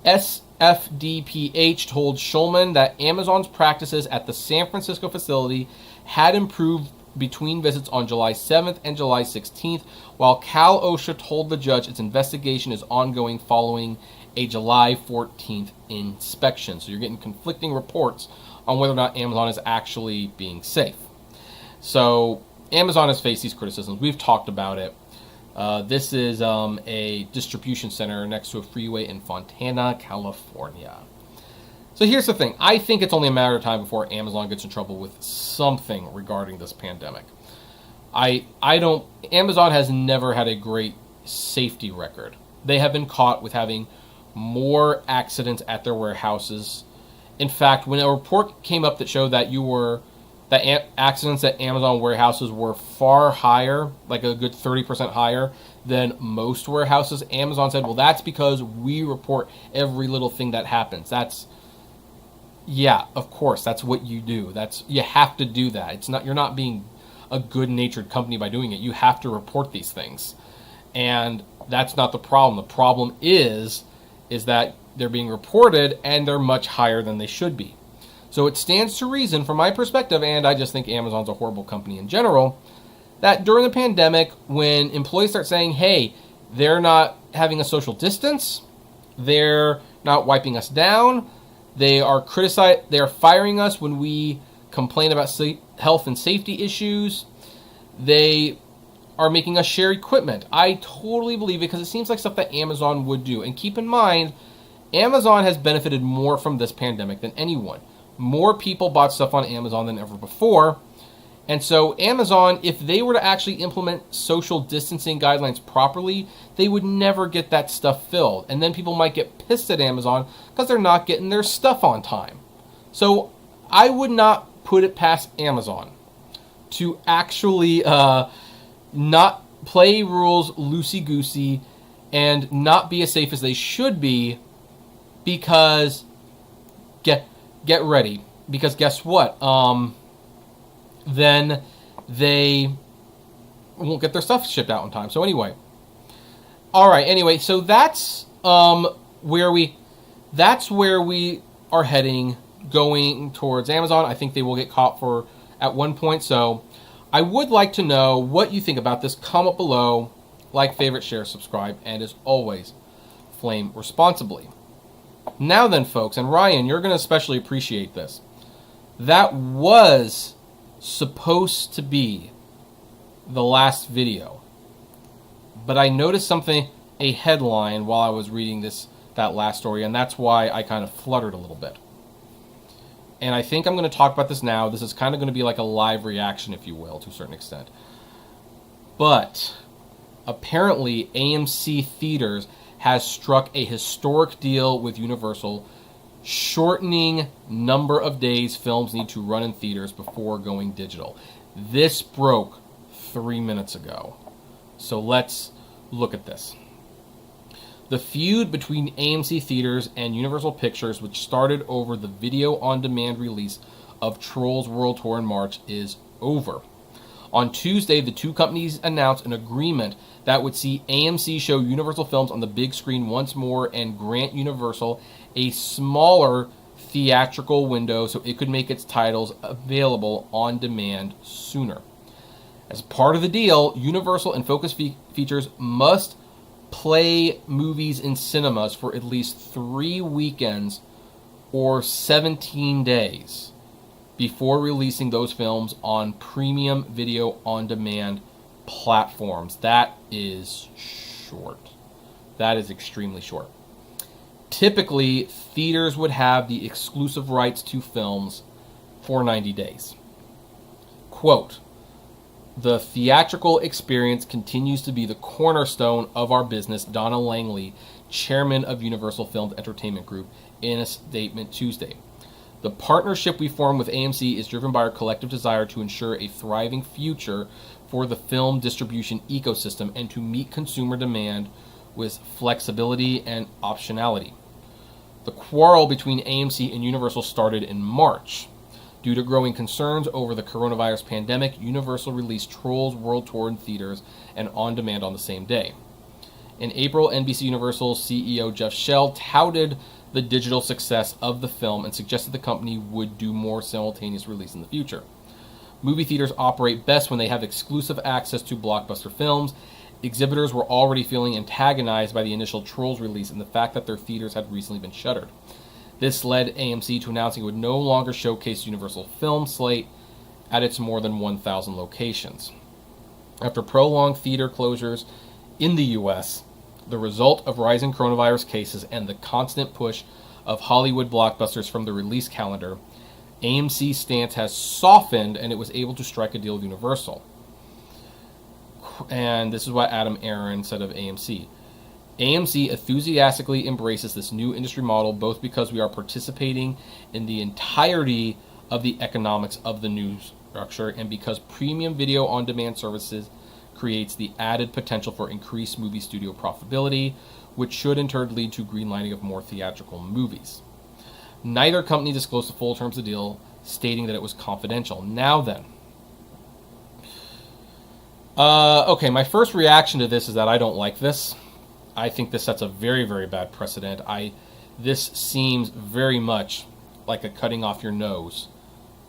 SFDPH told Schulman that Amazon's practices at the San Francisco facility had improved between visits on July 7th and July 16th, while Cal OSHA told the judge its investigation is ongoing following a July 14th inspection. So you're getting conflicting reports on whether or not Amazon is actually being safe. So Amazon has faced these criticisms. We've talked about it. This is a distribution center next to a freeway in Fontana, California. So here's the thing. I think it's only a matter of time before Amazon gets in trouble with something regarding this pandemic. Amazon has never had a great safety record. They have been caught with having more accidents at their warehouses. In fact, when a report came up that showed that accidents at Amazon warehouses were far higher, like a good 30% higher than most warehouses, Amazon said, well, that's because we report every little thing that happens. Yeah, of course, that's what you do. You have to do that. You're not being a good-natured company by doing it. You have to report these things. And that's not the problem. The problem is that they're being reported and they're much higher than they should be. So it stands to reason, from my perspective, and I just think Amazon's a horrible company in general, that during the pandemic, when employees start saying, hey, they're not having a social distance, they're not wiping us down, they are firing us when we complain about health and safety issues, they are making us share equipment. I totally believe it because it seems like stuff that Amazon would do. And keep in mind, Amazon has benefited more from this pandemic than anyone. More people bought stuff on Amazon than ever before. And so Amazon, if they were to actually implement social distancing guidelines properly, they would never get that stuff filled. And then people might get pissed at Amazon because they're not getting their stuff on time. So I would not put it past Amazon to actually not play rules loosey-goosey and not be as safe as they should be, because get ready, because guess what? Then they won't get their stuff shipped out on time. So anyway, all right. Anyway, so that's where we are heading, going towards Amazon. I think they will get caught at one point. So I would like to know what you think about this. Comment below, like, favorite, share, subscribe, and as always, flame responsibly. Now then, folks, and Ryan, you're going to especially appreciate this. That was supposed to be the last video, but I noticed a headline while I was reading that last story, and that's why I kind of fluttered a little bit. And I think I'm going to talk about this now. This is kind of going to be like a live reaction, if you will, to a certain extent. But apparently AMC Theaters has struck a historic deal with Universal, shortening number of days films need to run in theaters before going digital. This broke 3 minutes ago. So let's look at this. The feud between AMC Theaters and Universal Pictures, which started over the video-on-demand release of Trolls World Tour in March, is over. On Tuesday, the two companies announced an agreement that would see AMC show Universal films on the big screen once more and grant Universal a smaller theatrical window so it could make its titles available on demand sooner. As part of the deal, Universal and Focus Features must play movies in cinemas for at least 3 weekends or 17 days before releasing those films on premium video on demand platforms. That is short. That is extremely short. Typically, theaters would have the exclusive rights to films for 90 days. Quote, "The theatrical experience continues to be the cornerstone of our business," Donna Langley, chairman of Universal Films Entertainment Group, in a statement Tuesday. "The partnership we formed with AMC is driven by our collective desire to ensure a thriving future for the film distribution ecosystem and to meet consumer demand with flexibility and optionality." The quarrel between AMC and Universal started in March. Due to growing concerns over the coronavirus pandemic, Universal released Trolls World Tour in theaters and on demand on the same day. In April, NBC Universal CEO Jeff Shell touted the digital success of the film and suggested the company would do more simultaneous release in the future. Movie theaters operate best when they have exclusive access to blockbuster films. Exhibitors were already feeling antagonized by the initial Trolls release and the fact that their theaters had recently been shuttered. This led AMC to announcing it would no longer showcase Universal film slate at its more than 1,000 locations. After prolonged theater closures in the U.S., the result of rising coronavirus cases and the constant push of Hollywood blockbusters from the release calendar, AMC's stance has softened and it was able to strike a deal with Universal. And this is what Adam Aaron said of AMC. "AMC enthusiastically embraces this new industry model both because we are participating in the entirety of the economics of the new structure and because premium video on demand services creates the added potential for increased movie studio profitability, which should in turn lead to greenlighting of more theatrical movies." Neither company disclosed the full terms of the deal, stating that it was confidential. Now then. Okay, my first reaction to this is that I don't like this. I think this sets a very, very bad precedent. This seems very much like a cutting off your nose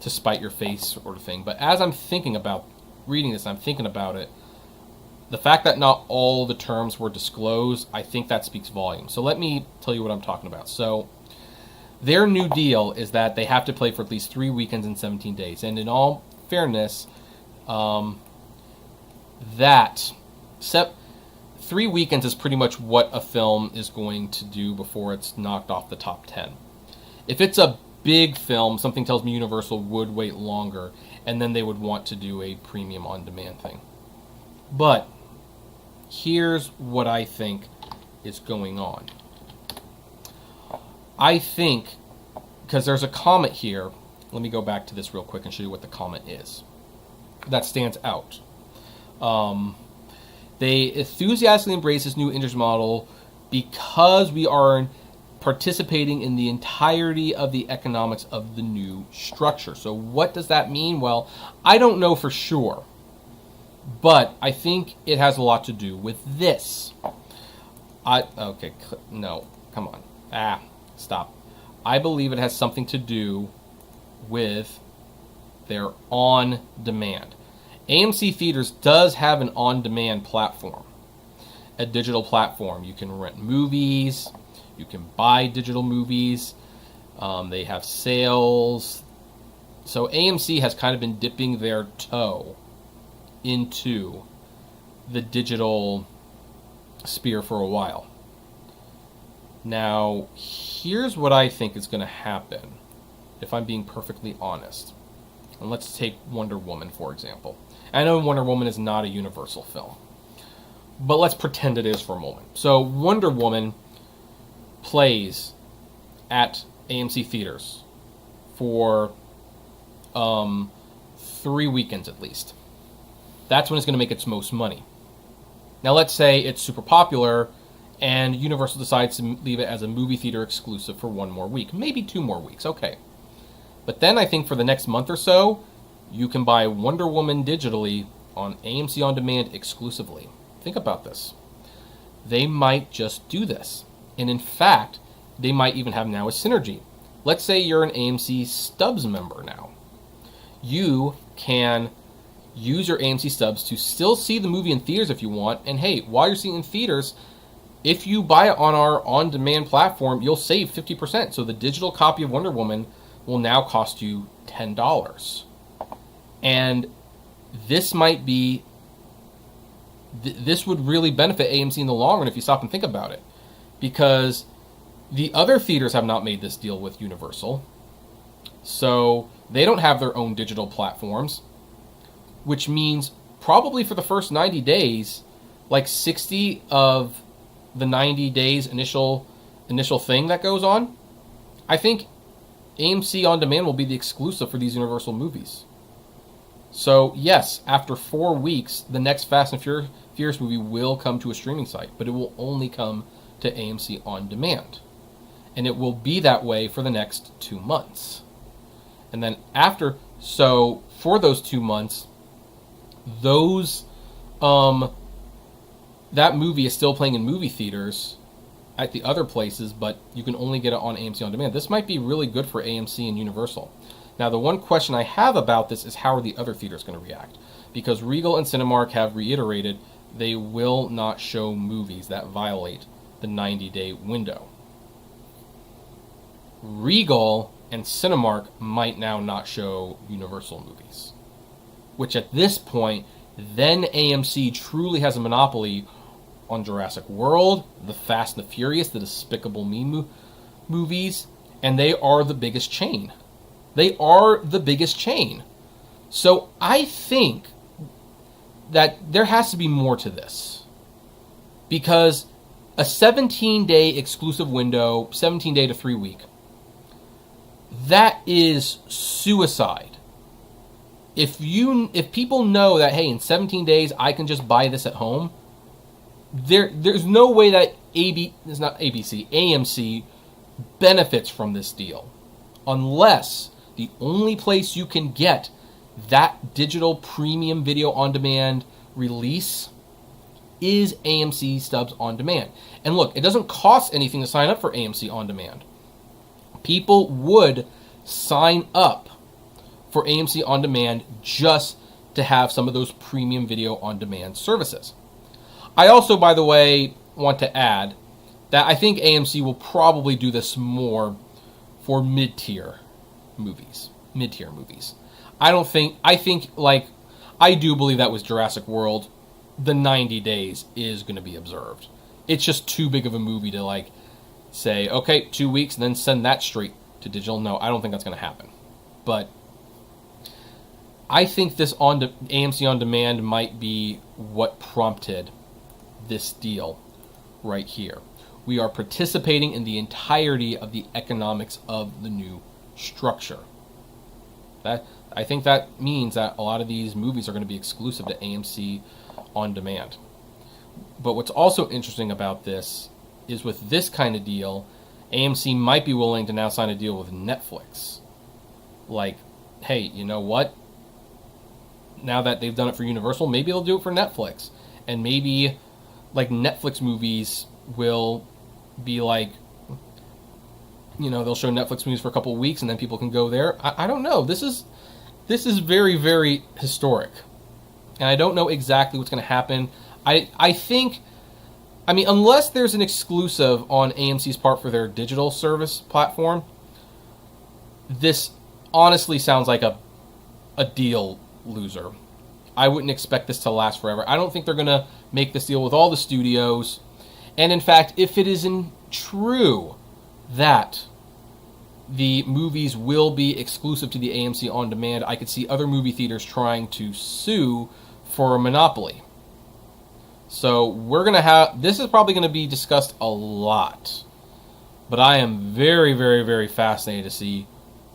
to spite your face sort of thing. But as I'm thinking about reading this, I'm thinking about it, the fact that not all the terms were disclosed, I think that speaks volumes. So let me tell you what I'm talking about. So their new deal is that they have to play for at least 3 weekends and 17 days. And in all fairness, 3 weekends is pretty much what a film is going to do before it's knocked off the top 10. If it's a big film, something tells me Universal would wait longer, and then they would want to do a premium on-demand thing. But here's what I think is going on. I think, because there's a comment here, let me go back to this real quick and show you what the comment is that stands out. They enthusiastically embrace this new industry model because we are participating in the entirety of the economics of the new structure. So what does that mean? Well, I don't know for sure, but I think it has a lot to do with this. No, come on. Stop. I believe it has something to do with their on-demand. AMC Theaters does have an on-demand platform, a digital platform. You can rent movies, you can buy digital movies, they have sales. So AMC has kind of been dipping their toe into the digital sphere for a while. Now, here's what I think is going to happen, if I'm being perfectly honest. And let's take Wonder Woman, for example. I know Wonder Woman is not a Universal film, but let's pretend it is for a moment. So Wonder Woman plays at AMC Theaters for 3 weekends at least. That's when it's going to make its most money. Now let's say it's super popular and Universal decides to leave it as a movie theater exclusive for 1 more week, maybe 2 more weeks, okay. But then I think for the next month or so, you can buy Wonder Woman digitally on AMC On Demand exclusively. Think about this. They might just do this. And in fact, they might even have now a synergy. Let's say you're an AMC Stubs member now. You can use your AMC Stubs to still see the movie in theaters if you want. And hey, while you're seeing it in theaters, if you buy it on our on-demand platform, you'll save 50%. So the digital copy of Wonder Woman will now cost you $10. And this might be, this would really benefit AMC in the long run if you stop and think about it. Because the other theaters have not made this deal with Universal. So they don't have their own digital platforms, which means probably for the first 90 days, like 60 of the 90 days initial thing that goes on, I think AMC On Demand will be the exclusive for these Universal movies. So yes, after 4 weeks, the next Fast and Furious movie will come to a streaming site, but it will only come to AMC On Demand. And it will be that way for the next 2 months. And then after, so for those 2 months, those, that movie is still playing in movie theaters at the other places, but you can only get it on AMC On Demand. This might be really good for AMC and Universal. Now, the one question I have about this is how are the other theaters going to react? Because Regal and Cinemark have reiterated they will not show movies that violate the 90-day window. Regal and Cinemark might now not show Universal movies, which at this point, then AMC truly has a monopoly on Jurassic World, the Fast and the Furious, the Despicable Me movies, and they are the biggest chain. They are the biggest chain. So I think that there has to be more to this. Because a 17-day exclusive window, 17-day to 3 week, that is suicide. If people know that, hey, in 17 days I can just buy this at home, there's no way that AMC benefits from this deal, unless the only place you can get that digital premium video on demand release is AMC Stubs On Demand. And look, it doesn't cost anything to sign up for AMC On Demand. People would sign up for AMC On Demand just to have some of those premium video on demand services. I also, by the way, want to add that I think AMC will probably do this more for mid-tier movies. I do believe that with Jurassic World, the 90 days is going to be observed. It's just too big of a movie to say, okay, 2 weeks and then send that straight to digital. No, I don't think that's going to happen. But I think this AMC On Demand might be what prompted this deal right here. We are participating in the entirety of the economics of the new structure. I think that means that a lot of these movies are going to be exclusive to AMC On Demand. But what's also interesting about this is with this kind of deal, AMC might be willing to now sign a deal with Netflix. Like, hey, you know what? Now that they've done it for Universal, maybe they'll do it for Netflix. And maybe, Netflix movies will be they'll show Netflix movies for a couple of weeks and then people can go there. I don't know. This is very, very historic. And I don't know exactly what's going to happen. I think, unless there's an exclusive on AMC's part for their digital service platform, this honestly sounds like a deal loser. I wouldn't expect this to last forever. I don't think they're going to make this deal with all the studios. And in fact, if it isn't true that the movies will be exclusive to the AMC On Demand, I could see other movie theaters trying to sue for a monopoly. So this is probably going to be discussed a lot. But I am very, very, very fascinated to see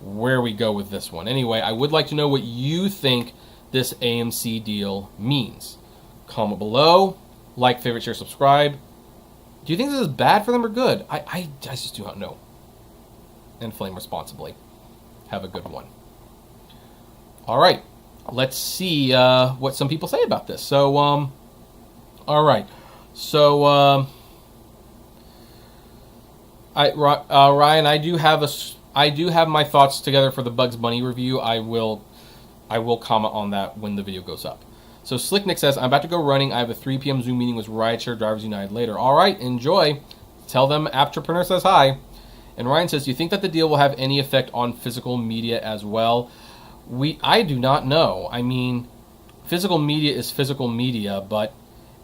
where we go with this one. Anyway, I would like to know what you think this AMC deal means. Comment below, like, favorite, share, subscribe. Do you think this is bad for them or good? I just do not know. And flame responsibly. Have a good one. All right. Let's see what some people say about this. So, all right. So, Ryan, I do have my thoughts together for the Bugs Bunny review. I will comment on that when the video goes up. So Slicknick says, I'm about to go running. I have a 3 p.m. Zoom meeting with Rideshare Drivers United later. All right, enjoy. Tell them Apptrepreneur says hi. And Ryan says, do you think that the deal will have any effect on physical media as well? I do not know. I mean, physical media is physical media, but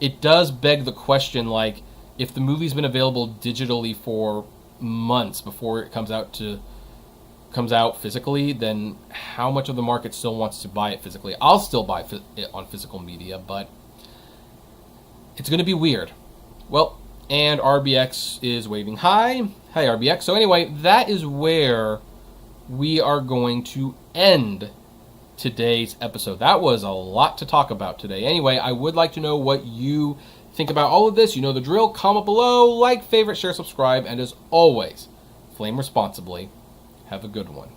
it does beg the question, like, if the movie's been available digitally for months before it comes out physically, then how much of the market still wants to buy it physically? I'll still buy it on physical media, but it's going to be weird. Well, and RBX is waving hi. Hi, RBX. So anyway, that is where we are going to end today's episode. That was a lot to talk about today. Anyway, I would like to know what you think about all of this. You know the drill. Comment below, like, favorite, share, subscribe, and as always, flame responsibly. Have a good one.